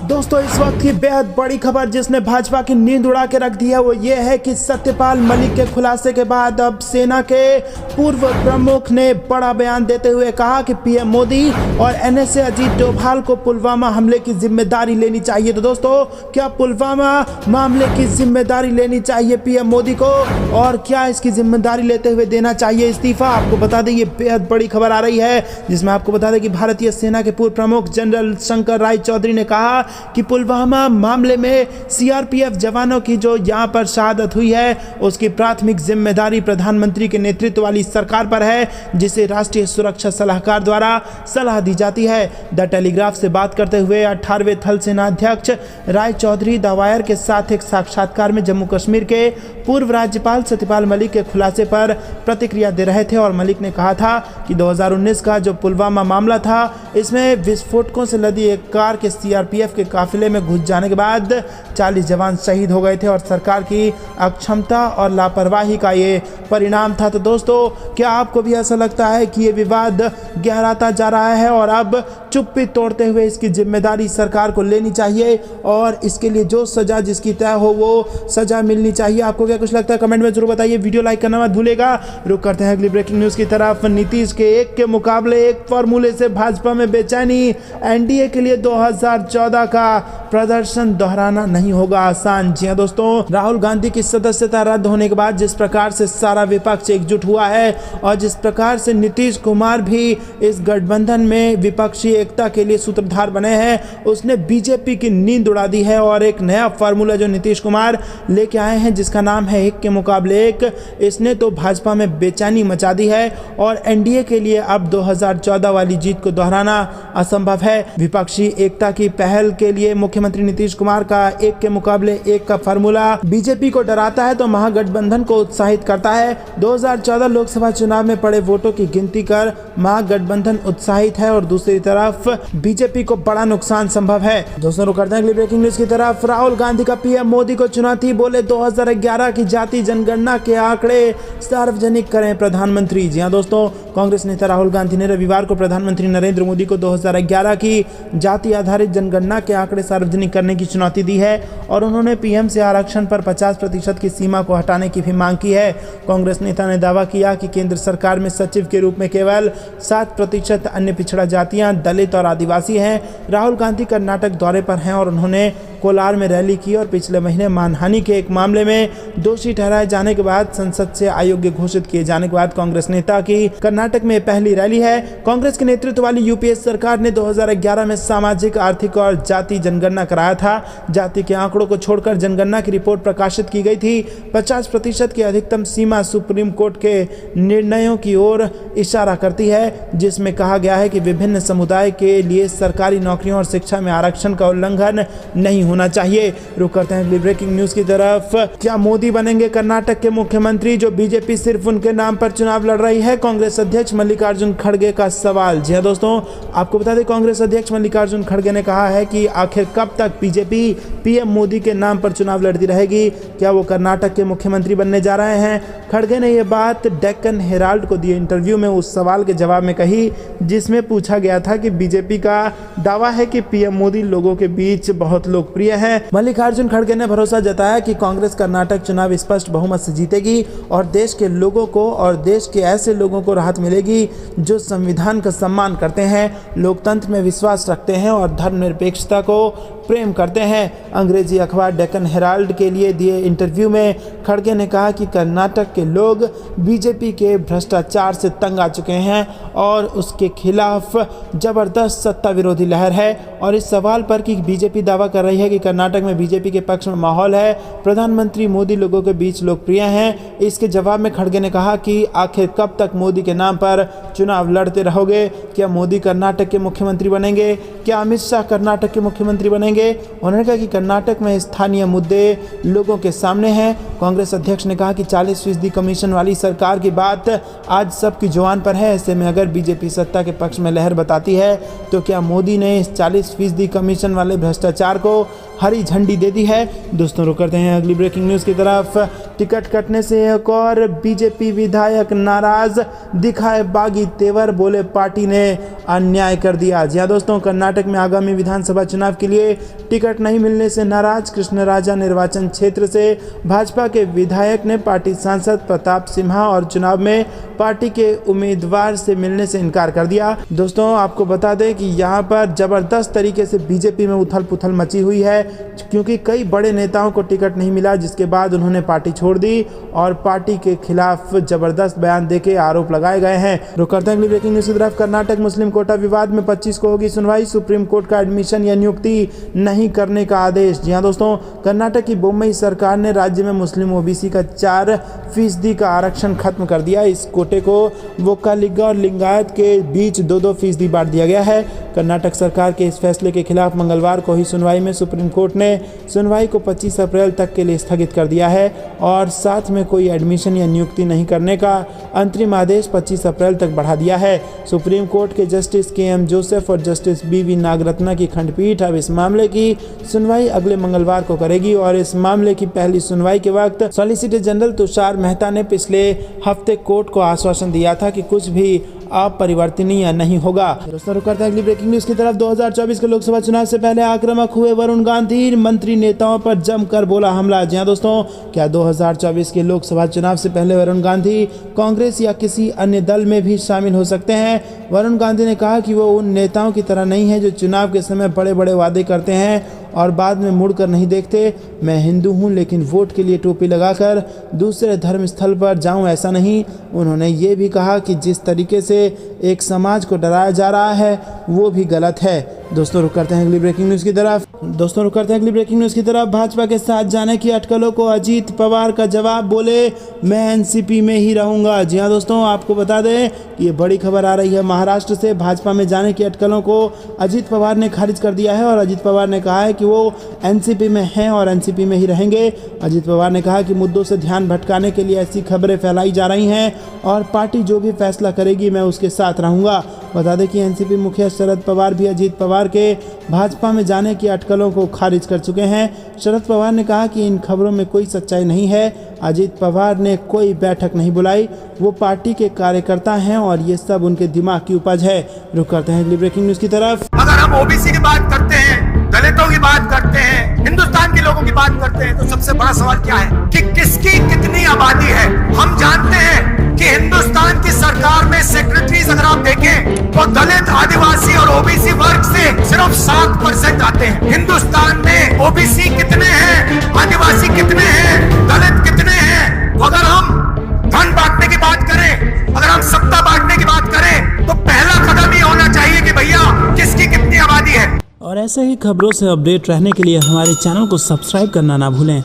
दोस्तों इस वक्त की बेहद बड़ी खबर जिसने भाजपा की नींद उड़ा के रख दी है वो ये है कि सत्यपाल मलिक के खुलासे के बाद अब सेना के पूर्व प्रमुख ने बड़ा बयान देते हुए कहा कि पीएम मोदी और एनएसए अजीत डोभाल को पुलवामा हमले की जिम्मेदारी लेनी चाहिए। तो दोस्तों क्या पुलवामा मामले की जिम्मेदारी लेनी चाहिए पीएम मोदी को और क्या इसकी जिम्मेदारी लेते हुए देना चाहिए इस्तीफा? आपको बता दें ये बेहद बड़ी खबर आ रही है जिसमें आपको बता दें कि भारतीय सेना के पूर्व प्रमुख जनरल शंकर राय चौधरी ने कहा कि पुलवामा मामले में सीआरपीएफ जवानों की जो यहां पर शहादत हुई है उसकी प्राथमिक जिम्मेदारी प्रधानमंत्री के नेतृत्व वाली सरकार पर है जिसे राष्ट्रीय सुरक्षा सलाहकार द्वारा सलाह दी जाती है। द टेलीग्राफ से बात करते हुए 18वें थल सेना अध्यक्ष राय चौधरी दावायर के साथ एक साक्षात्कार में जम्मू कश्मीर के पूर्व राज्यपाल सत्यपाल मलिक के खुलासे पर प्रतिक्रिया दे रहे थे और मलिक ने कहा था कि 2019 का जो पुलवामा मामला था इसमें विस्फोटकों से लदी एक कार के सीआरपीएफ के काफिले में घुस जाने के बाद 40 जवान शहीद हो गए थे और सरकार की अक्षमता और लापरवाही का ये परिणाम था। तो दोस्तों क्या आपको भी ऐसा लगता है कि ये विवाद गहराता जा रहा है और अब चुप्पी तोड़ते हुए इसकी जिम्मेदारी सरकार को लेनी चाहिए और इसके लिए जो सजा जिसकी तय हो वो सजा मिलनी चाहिए? आपको क्या कुछ लगता है कमेंट में जरूर बताइए। वीडियो लाइक करना मत भूलेगा। रुक करते हैं अगली ब्रेकिंग न्यूज की तरफ। नीतीश के एक के मुकाबले एक फॉर्मूले से भाजपा में बेचैनी। एनडीए के लिए 2014 का प्रदर्शन दोहराना नहीं होगा आसान। जी हां दोस्तों, राहुल गांधी की सदस्यता रद्द होने के बाद जिस प्रकार से सारा विपक्ष एकजुट हुआ है और जिस प्रकार से नीतीश कुमार भी इस गठबंधन में विपक्षी एकता के लिए सूत्रधार बने हैं उसने बीजेपी की नींद उड़ा दी है और एक नया फार्मूला जो नीतीश कुमार लेके आए हैं जिसका नाम है एक के मुकाबले एक, इसने तो भाजपा में बेचैनी मचा दी है और एनडीए के लिए अब 2014 वाली जीत को दोहराना असंभव है। विपक्षी एकता की पहल के लिए मुख्यमंत्री नीतीश कुमार का एक के मुकाबले एक का फार्मूला बीजेपी को डराता है तो महागठबंधन को उत्साहित करता है। 2014 लोकसभा चुनाव में पड़े वोटों की गिनती कर महागठबंधन उत्साहित है और दूसरी तरफ बीजेपी को बड़ा नुकसान संभव है। दोस्तों रुक करते हैं अगली ब्रेकिंग न्यूज की तरफ। राहुल गांधी का पीएम मोदी को चुनौती, बोले 2011 की जाति जनगणना के आंकड़े सार्वजनिक करें प्रधानमंत्री। जी हां दोस्तों, कांग्रेस नेता राहुल गांधी ने रविवार को प्रधानमंत्री नरेंद्र मोदी को 2011 की जाति आधारित जनगणना के आंकड़े सार्वजनिक करने की चुनौती दी है और उन्होंने पीएम से आरक्षण पर 50% की सीमा को हटाने की भी मांग की है। कांग्रेस नेता ने दावा किया कि केंद्र सरकार में सचिव के रूप में केवल 7% अन्य पिछड़ा जातियां, दलित और आदिवासी हैं। राहुल गांधी कर्नाटक दौरे पर हैं और उन्होंने कोलार में रैली की और पिछले महीने मानहानि के एक मामले में दोषी ठहराए जाने के बाद संसद से अयोग्य घोषित किए जाने के बाद कांग्रेस नेता की कर्नाटक में पहली रैली है। कांग्रेस के नेतृत्व वाली यूपीए सरकार ने 2011 में सामाजिक, आर्थिक और जाति जनगणना कराया था। जाति के आंकड़ों को छोड़कर जनगणना की रिपोर्ट प्रकाशित की गई थी। 50% की अधिकतम सीमा सुप्रीम कोर्ट के निर्णयों की ओर इशारा करती है जिसमें कहा गया है कि विभिन्न समुदाय के लिए सरकारी नौकरियों और शिक्षा में आरक्षण का उल्लंघन नहीं होना चाहिए। रुक करते हैं अगली ब्रेकिंग न्यूज की तरफ। क्या मोदी बनेंगे कर्नाटक के मुख्यमंत्री? जो बीजेपी सिर्फ उनके नाम पर चुनाव लड़ रही है, कांग्रेस अध्यक्ष मल्लिकार्जुन खड़गे का सवाल। जी हां दोस्तों, आपको बता दें कांग्रेस अध्यक्ष मल्लिकार्जुन खड़गे ने कहा है कि आखिर कब तक बीजेपी पीएम मोदी के नाम पर चुनाव लड़ती रहेगी? क्या वो कर्नाटक के मुख्यमंत्री बनने जा रहे हैं? खड़गे ने यह बात डेक्कन हेराल्ड को दिए इंटरव्यू में उस सवाल के जवाब में कही जिसमें पूछा गया था कि बीजेपी का दावा है कि पीएम मोदी लोगों के बीच बहुत लोकप्रिय है। मल्लिकार्जुन खड़गे ने भरोसा जताया कि कांग्रेस कर्नाटक चुनाव स्पष्ट बहुमत से जीतेगी और देश के लोगों को और देश के ऐसे लोगों को राहत मिलेगी जो संविधान का सम्मान करते हैं, लोकतंत्र में विश्वास रखते हैं और धर्मनिरपेक्षता को प्रेम करते हैं। अंग्रेजी अखबार डेक्कन हेराल्ड के लिए दिए इंटरव्यू में खड़गे ने कहा कि कर्नाटक के लोग बीजेपी के भ्रष्टाचार से तंग आ चुके हैं और उसके खिलाफ जबरदस्त सत्ता विरोधी लहर है। और इस सवाल पर कि बीजेपी दावा कर रही है कि कर्नाटक में बीजेपी के पक्ष में माहौल है, प्रधानमंत्री मोदी लोगों के बीच लोकप्रिय हैं, इसके जवाब में खड़गे ने कहा कि आखिर कब तक मोदी के नाम पर चुनाव लड़ते रहोगे? क्या मोदी कर्नाटक के मुख्यमंत्री बनेंगे? क्या अमित शाह कर्नाटक के मुख्यमंत्री बनेंगे? उन्होंने कहा कि कर्नाटक में स्थानीय मुद्दे लोगों के सामने हैं। कांग्रेस अध्यक्ष ने कहा कि 40% कमीशन वाली सरकार की बात आज सबकी जुबान पर है। ऐसे में अगर बीजेपी सत्ता के पक्ष में लहर बताती है तो क्या मोदी ने इस 40% कमीशन वाले भ्रष्टाचार को हरी झंडी दे दी है। दोस्तों रुक करते हैं अगली ब्रेकिंग न्यूज़ की तरफ। टिकट कटने से एक और बीजेपी विधायक नाराज, दिखाए बागी तेवर, बोले पार्टी ने अन्याय कर दिया। जी हाँ दोस्तों, कर्नाटक में आगामी विधानसभा चुनाव के लिए टिकट नहीं मिलने से नाराज कृष्णराजा निर्वाचन क्षेत्र से भाजपा के विधायक ने पार्टी सांसद प्रताप सिम्हा और चुनाव में पार्टी के उम्मीदवार से मिलने से इनकार कर दिया। दोस्तों आपको बता दें कि यहाँ पर जबरदस्त तरीके से बीजेपी में उथल पुथल मची हुई है, क्योंकि कई बड़े नेताओं को टिकट नहीं मिला, जिसके बाद उन्होंने पार्टी छोड़ दी और पार्टी के खिलाफ जबरदस्त बयान देके आरोप लगाए गए हैं। रुक करते हैं अगली ब्रेकिंग न्यूज़ की तरफ। कर्नाटक मुस्लिम कोटा विवाद में 25 को होगी सुनवाई, सुप्रीम कोर्ट का एडमिशन या नियुक्ति नहीं करने का आदेश। जी हाँ दोस्तों, कर्नाटक की बम्बई सरकार ने राज्य में मुस्लिम ओबीसी का 4% का आरक्षण खत्म कर दिया। इस कोटे को वोक्कालिगा और लिंगायत के बीच 2-2% बांट दिया गया है। कर्नाटक सरकार के इस फैसले के खिलाफ मंगलवार को हुई सुनवाई में सुप्रीम कोर्ट ने सुनवाई को 25 अप्रैल तक के लिए स्थगित कर दिया है और साथ में कोई एडमिशन या नियुक्ति नहीं करने का अंतरिम आदेश 25 अप्रैल तक बढ़ा दिया है। सुप्रीम कोर्ट के जस्टिस के.एम. जोसेफ और जस्टिस बी.वी. नागरत्ना की खंडपीठ अब इस मामले की सुनवाई अगले मंगलवार को करेगी और इस मामले की पहली सुनवाई के वक्त सॉलिसिटर जनरल तुषार मेहता ने पिछले हफ्ते कोर्ट को आश्वासन दिया था कि कुछ भी अपरिवर्तनीय नहीं होगा। दोस्तों रुक करते हैं अगली ब्रेकिंग न्यूज़ की तरफ। 2024 के लोकसभा चुनाव से पहले आक्रामक हुए वरुण गांधी, मंत्री नेताओं पर जमकर बोला हमला। जी हां दोस्तों, क्या 2024 के लोकसभा चुनाव से पहले वरुण गांधी कांग्रेस या किसी अन्य दल में भी शामिल हो सकते हैं? वरुण गांधी ने कहा कि वो उन नेताओं की तरह नहीं है जो चुनाव के समय बड़े बड़े वादे करते हैं और बाद में मुड़कर नहीं देखते। मैं हिंदू हूं, लेकिन वोट के लिए टोपी लगाकर दूसरे धर्म स्थल पर जाऊं, ऐसा नहीं। उन्होंने ये भी कहा कि जिस तरीके से एक समाज को डराया जा रहा है वो भी गलत है। दोस्तों रुक करते हैं अगली ब्रेकिंग न्यूज़ की तरफ। भाजपा के साथ जाने की अटकलों को अजीत पवार का जवाब, बोले मैं एनसीपी में ही रहूंगा। जी हाँ दोस्तों, आपको बता दें कि ये बड़ी खबर आ रही है महाराष्ट्र से। भाजपा में जाने की अटकलों को अजीत पवार ने खारिज कर दिया है और अजीत पवार ने कहा है कि वो एनसीपी में हैं और एनसीपी में ही रहेंगे। अजीत पवार ने कहा कि मुद्दों से ध्यान भटकाने के लिए ऐसी खबरें फैलाई जा रही हैं और पार्टी जो भी फैसला करेगी मैं उसके साथ रहूंगा। बता दें कि एनसीपी मुखिया शरद पवार भी अजीत पवार के भाजपा में जाने की अटकलों को खारिज कर चुके हैं। शरद पवार ने कहा कि इन खबरों में कोई सच्चाई नहीं है। अजीत पवार ने कोई बैठक नहीं बुलाई, वो पार्टी के कार्यकर्ता हैं और ये सब उनके दिमाग की उपज है। रुक करते हैं अगली ब्रेकिंग न्यूज़ की तरफ। अगर हम ओबीसी की बात करते हैं, दलितों की बात करते हैं, हिंदुस्तान के लोगों की बात करते हैं, तो सबसे बड़ा सवाल क्या है कि किसकी कितनी आबादी है। हम जानते हैं कि हिंदुस्तान की सरकार में सेक्रेटरीज अगर आप देखें तो दलित, आदिवासी और ओबीसी वर्ग से सिर्फ 7% आते हैं। हिंदुस्तान में ओबीसी कितने हैं, आदिवासी कितने हैं, दलित कितने हैं? तो अगर हम धन बांटने की बात करें, अगर हम सत्ता बांटने की बात करें, तो पहला कदम ये होना चाहिए कि भैया किसकी कितनी आबादी है। और ऐसे ही खबरों से अपडेट रहने के लिए हमारे चैनल को सब्सक्राइब करना ना भूलें।